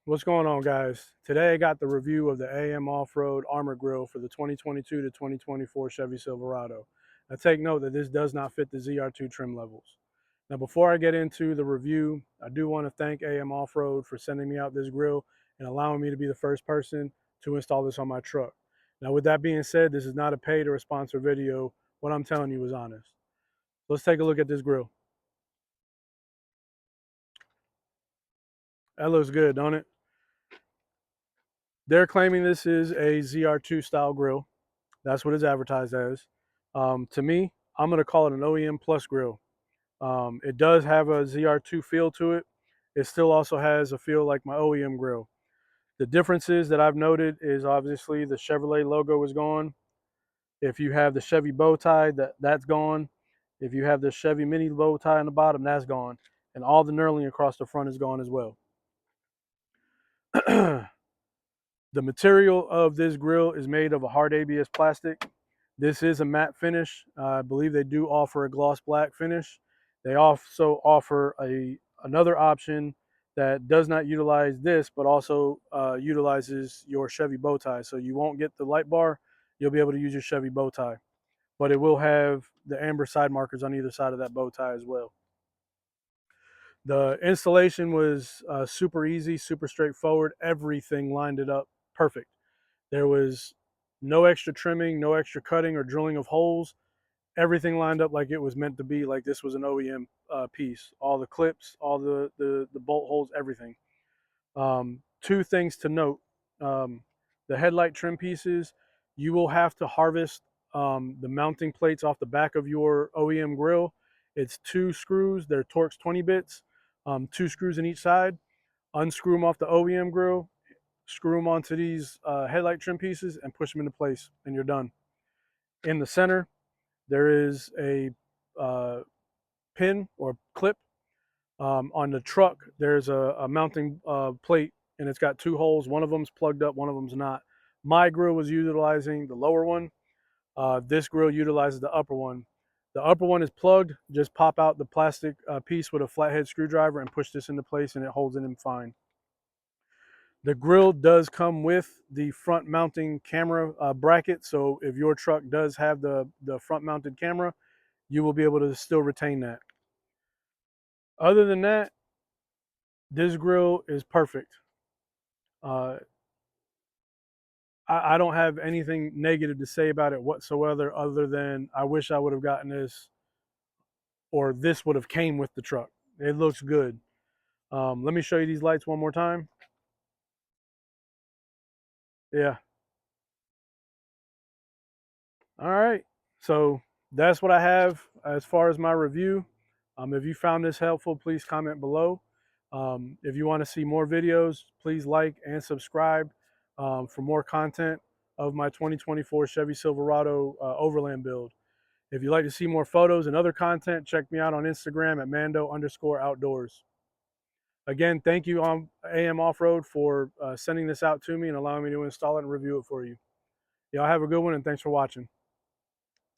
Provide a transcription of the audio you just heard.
What's going on, guys? Today I got the review of the AM Off-Road Armor Grille for the 2022 to 2024 Chevy Silverado. Now take note that this does not fit the ZR2 trim levels. Now before I get into the review, I do want to thank AM Off-Road for sending me out this grill and allowing me to be the first person to install this on my truck. Now with that being said, this is not a paid or a sponsored video. What I'm telling you is honest. Let's take a look at this grill. That looks good, don't it? They're claiming this is a ZR2 style grill. That's what it's advertised as. To me, I'm going to call it an OEM Plus grill. It does have a ZR2 feel to it. It still also has a feel like my OEM grill. The differences that I've noted is obviously the Chevrolet logo is gone. If you have the Chevy bow tie, that's gone. If you have the Chevy mini bow tie on the bottom, that's gone. And all the knurling across the front is gone as well. The material of this grill is made of a hard ABS plastic. This is a matte finish. I believe they do offer a gloss black finish. They also offer another option that does not utilize this, but also utilizes your Chevy bow tie. So you won't get the light bar. You'll be able to use your Chevy bow tie. But it will have the amber side markers on either side of that bow tie as well. The installation was super easy, super straightforward. Everything lined it up perfect. There was no extra trimming, no extra cutting or drilling of holes. Everything lined up like it was meant to be, like this was an OEM piece. All the clips, all the bolt holes, everything. Two things to note. The headlight trim pieces, you will have to harvest the mounting plates off the back of your OEM grill. It's two screws. They're Torx 20 bits, two screws in each side. Unscrew them off the OEM grill, screw them onto these headlight trim pieces and push them into place, and you're done. In the center, there is a pin or clip. On the truck, there's a mounting plate, and it's got two holes. One of them's plugged up, one of them's not. My grill was utilizing the lower one. This grill utilizes the upper one. The upper one is plugged. Just pop out the plastic piece with a flathead screwdriver and push this into place, and it holds it in fine. The grill does come with the front mounting camera bracket, so if your truck does have the front mounted camera, you will be able to still retain that. Other than that, this grill is perfect. Uh, I don't have anything negative to say about it whatsoever, other than I wish I would have gotten this, or this would have came with the truck. It looks good. Let me show you these lights one more time. Yeah. All right. So that's what I have as far as my review. If you found this helpful, please comment below. If you want to see more videos, please like and subscribe for more content of my 2024 Chevy Silverado Overland build. If you'd like to see more photos and other content, check me out on Instagram at Mando_Outdoors. Again, thank you on AM Off-Road for sending this out to me and allowing me to install it and review it for you. Y'all have a good one, and thanks for watching.